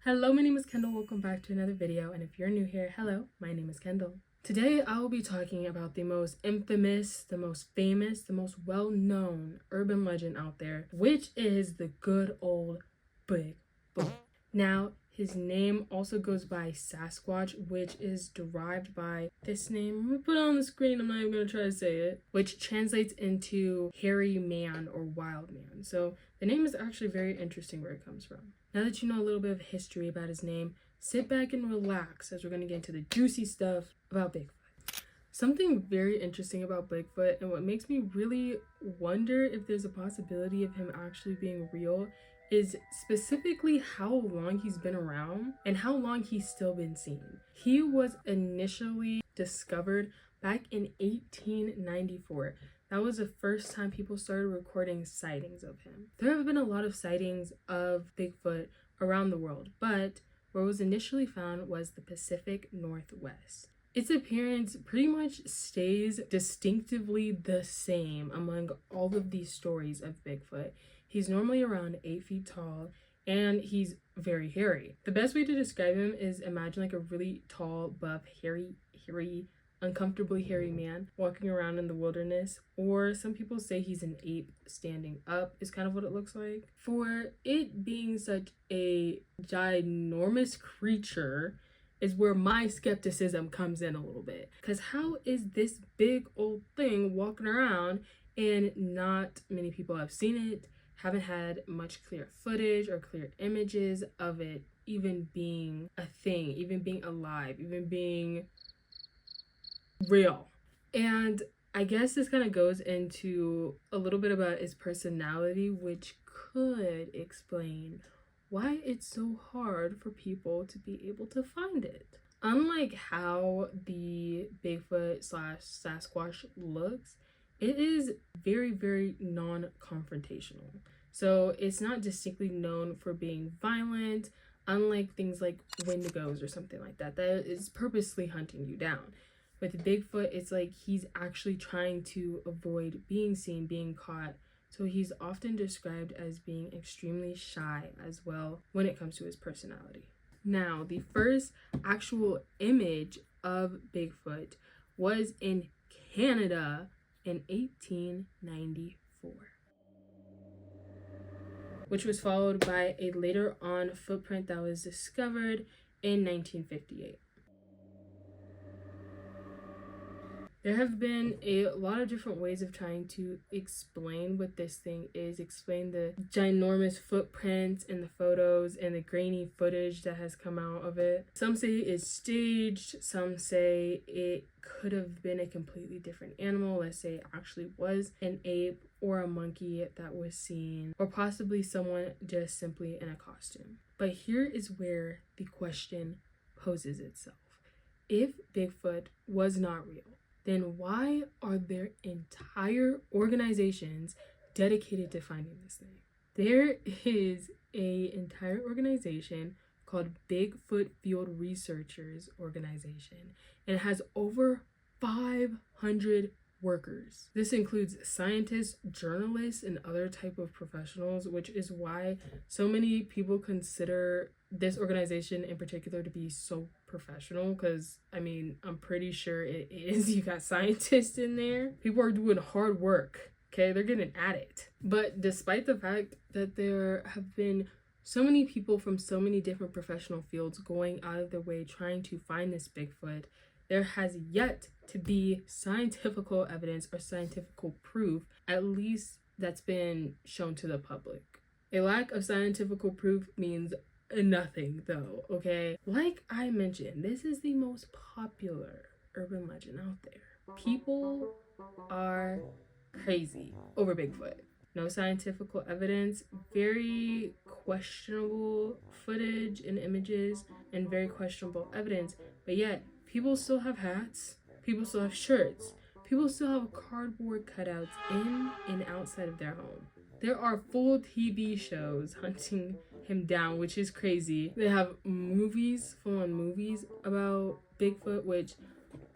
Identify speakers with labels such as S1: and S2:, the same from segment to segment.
S1: Hello, my name is Kendall. Welcome back to another video. And if you're new here, hello, my name is Kendall. Today, I will be talking about the most infamous, the most famous, the most well-known urban legend out there, which is the good old Bigfoot. Now, his name also goes by Sasquatch, which is derived by this name. I'm gonna put it on the screen. I'm not even gonna try to say it, which translates into hairy man or wild man. So the name is actually very interesting where it comes from. Now that you know a little bit of history about his name, sit back and relax as we're going to get into the juicy stuff about Bigfoot. Something very interesting about Bigfoot, and what makes me really wonder if there's a possibility of him actually being real, is specifically how long he's been around and how long he's still been seen. He was initially discovered back in 1894. That was the first time people started recording sightings of him. There have been a lot of sightings of Bigfoot around the world, but where it was initially found was the Pacific Northwest. Its appearance pretty much stays distinctively the same among all of these stories of Bigfoot. He's normally around 8 feet tall, and he's very hairy. The best way to describe him is imagine like a really tall, buff, hairy, uncomfortably hairy man walking around in the wilderness, or some people say he's an ape standing up is kind of what it looks like. For it being such a ginormous creature is where my skepticism comes in a little bit, because how is this big old thing walking around and not many people have seen it, haven't had much clear footage or clear images of it even being a thing, even being alive, even being real. And I guess this kind of goes into a little bit about his personality, which could explain why it's so hard for people to be able to find it. Unlike how the Bigfoot / Sasquatch looks, it is very, very non-confrontational. So it's not distinctly known for being violent, unlike things like Wendigos or something like that is purposely hunting you down. With Bigfoot, it's like he's actually trying to avoid being seen, being caught. So he's often described as being extremely shy as well when it comes to his personality. Now, the first actual image of Bigfoot was in Canada in 1894, which was followed by a later on footprint that was discovered in 1958. There have been a lot of different ways of trying to explain what this thing is, explain the ginormous footprints in the photos and the grainy footage that has come out of it. Some say it's staged, some say it could have been a completely different animal. Let's say it actually was an ape or a monkey that was seen, or possibly someone just simply in a costume. But here is where the question poses itself. If Bigfoot was not real, then why are there entire organizations dedicated to finding this thing? There is an entire organization called Bigfoot Field Researchers Organization, and it has over 500 workers. This includes scientists, journalists, and other type of professionals, which is why so many people consider this organization in particular to be so professional, because I mean, I'm pretty sure it is. You got scientists in there. People are doing hard work. Okay, they're getting at it. But despite the fact that there have been so many people from so many different professional fields going out of their way trying to find this Bigfoot, there has yet to be scientific evidence or scientific proof, at least that's been shown to the public. A lack of scientific proof means nothing though, okay? Like I mentioned, this is the most popular urban legend out there. People are crazy over Bigfoot. No scientific evidence, very questionable footage and images, and very questionable evidence, but yet people still have hats, people still have shirts, people still have cardboard cutouts in and outside of their home. There are full TV shows hunting him down, which is crazy. They have movies, full-on movies about Bigfoot, which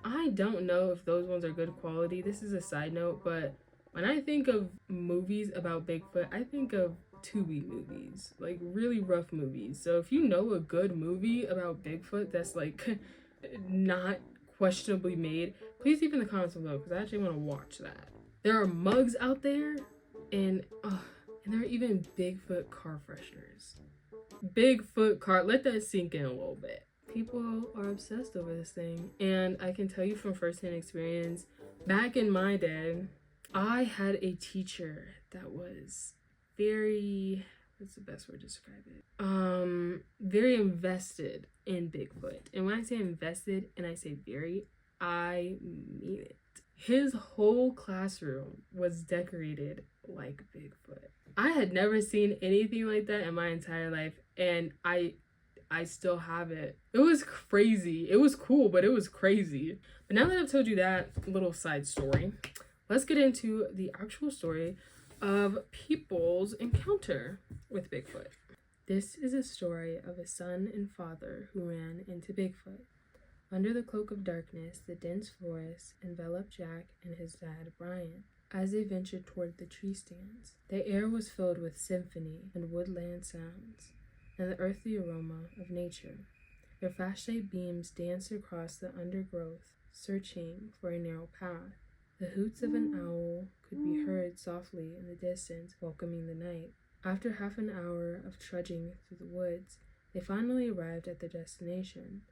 S1: I don't know if those ones are good quality. This is a side note, but when I think of movies about Bigfoot, I think of Tubi movies, like really rough movies. So if you know a good movie about Bigfoot that's like not questionably made, please leave in the comments below because I actually want to watch that. There are mugs out there, and there are even Bigfoot car fresheners. Bigfoot car, let that sink in a little bit. People are obsessed over this thing, and I can tell you from firsthand experience, back in my day, I had a teacher that was very, what's the best word to describe it? Very invested in Bigfoot. And when I say invested and I say very, I mean it. His whole classroom was decorated like Bigfoot. I had never seen anything like that in my entire life, and I still have it. It was crazy. It was cool, but it was crazy. But now that I've told you that little side story, let's get into the actual story of people's encounter with Bigfoot. This is a story of a son and father who ran into Bigfoot. Under the cloak of darkness, the dense forest enveloped Jack and his dad, Brian, as they ventured toward the tree stands. The air was filled with symphony and woodland sounds, and the earthly aroma of nature. Their flashlight beams danced across the undergrowth, searching for a narrow path. The hoots of an owl could be heard softly in the distance, welcoming the night. After half an hour of trudging through the woods, they finally arrived at their destination.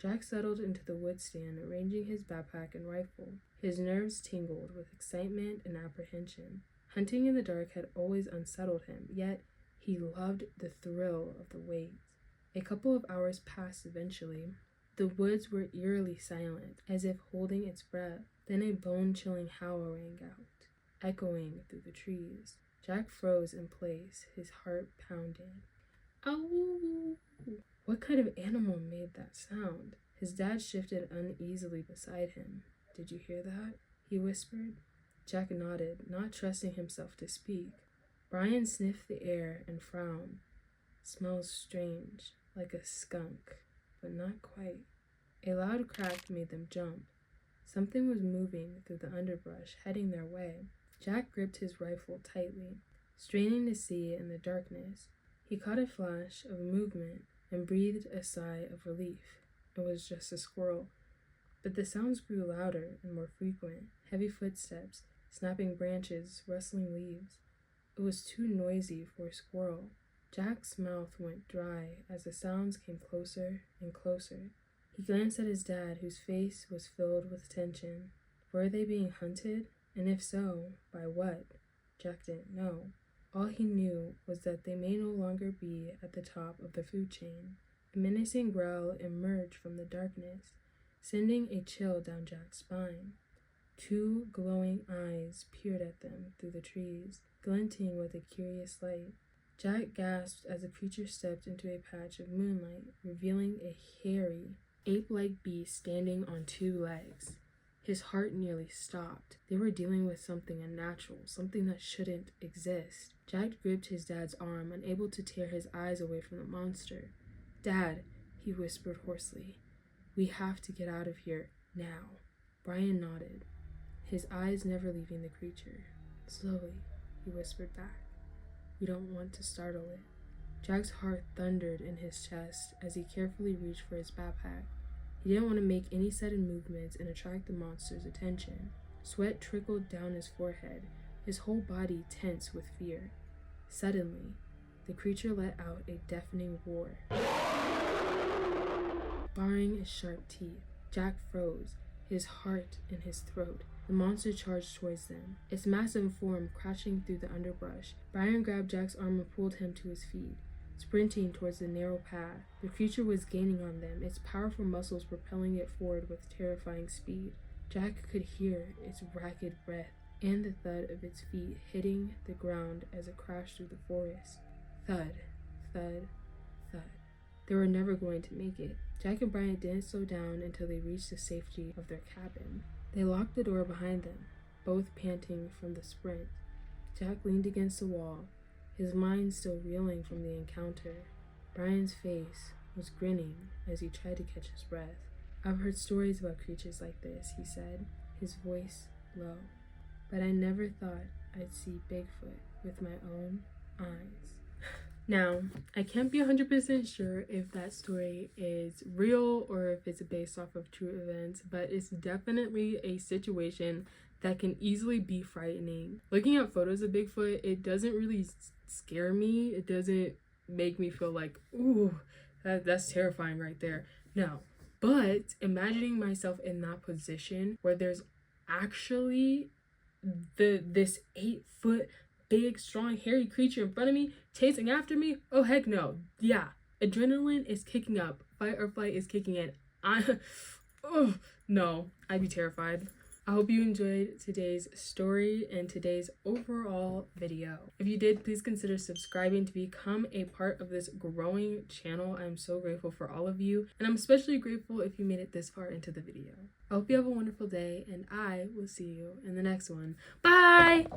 S1: Jack settled into the wood stand, arranging his backpack and rifle. His nerves tingled with excitement and apprehension. Hunting in the dark had always unsettled him, yet he loved the thrill of the wait. A couple of hours passed eventually. The woods were eerily silent, as if holding its breath. Then a bone-chilling howl rang out, echoing through the trees. Jack froze in place, his heart pounding. Ow! What kind of animal made that sound? His dad shifted uneasily beside him. Did you hear that? He whispered. Jack nodded, not trusting himself to speak. Brian sniffed the air and frowned. Smells strange, like a skunk, but not quite. A loud crack made them jump. Something was moving through the underbrush, heading their way. Jack gripped his rifle tightly, straining to see in the darkness. He caught a flash of movement and breathed a sigh of relief. It was just a squirrel. But the sounds grew louder and more frequent, heavy footsteps, snapping branches, rustling leaves. It was too noisy for a squirrel. Jack's mouth went dry as the sounds came closer and closer. He glanced at his dad, whose face was filled with tension. Were they being hunted? And if so, by what? Jack didn't know. All he knew was that they may no longer be at the top of the food chain. A menacing growl emerged from the darkness, sending a chill down Jack's spine. Two glowing eyes peered at them through the trees, glinting with a curious light. Jack gasped as the creature stepped into a patch of moonlight, revealing a hairy, ape-like beast standing on two legs. His heart nearly stopped. They were dealing with something unnatural, something that shouldn't exist. Jack gripped his dad's arm, unable to tear his eyes away from the monster. "Dad," he whispered hoarsely, "we have to get out of here, now." Brian nodded, his eyes never leaving the creature. Slowly, he whispered back, "We don't want to startle it." Jack's heart thundered in his chest as he carefully reached for his backpack. He didn't want to make any sudden movements and attract the monster's attention. Sweat trickled down his forehead, his whole body tense with fear. Suddenly, the creature let out a deafening roar. Baring its sharp teeth, Jack froze, his heart in his throat. The monster charged towards them, its massive form crashing through the underbrush. Brian grabbed Jack's arm and pulled him to his feet, sprinting towards the narrow path. The creature was gaining on them, its powerful muscles propelling it forward with terrifying speed. Jack could hear its ragged breath and the thud of its feet hitting the ground as it crashed through the forest. Thud, thud, thud. They were never going to make it. Jack and Brian didn't slow down until they reached the safety of their cabin. They locked the door behind them, both panting from the sprint. Jack leaned against the wall, his mind still reeling from the encounter. Brian's face was grinning as he tried to catch his breath. "I've heard stories about creatures like this," he said, his voice low. "But I never thought I'd see Bigfoot with my own eyes. Now, I can't be 100% sure if that story is real or if it's based off of true events, but it's definitely a situation that can easily be frightening. Looking at photos of Bigfoot, it doesn't really scare me. It doesn't make me feel like, ooh, that's terrifying right there. No. But imagining myself in that position where there's actually this 8-foot big, strong, hairy creature in front of me, chasing after me, oh heck no. Yeah, adrenaline is kicking up. Fight or flight is kicking in. Oh no, I'd be terrified. I hope you enjoyed today's story and today's overall video. If you did, please consider subscribing to become a part of this growing channel. I'm so grateful for all of you, and I'm especially grateful if you made it this far into the video. I hope you have a wonderful day, and I will see you in the next one. Bye!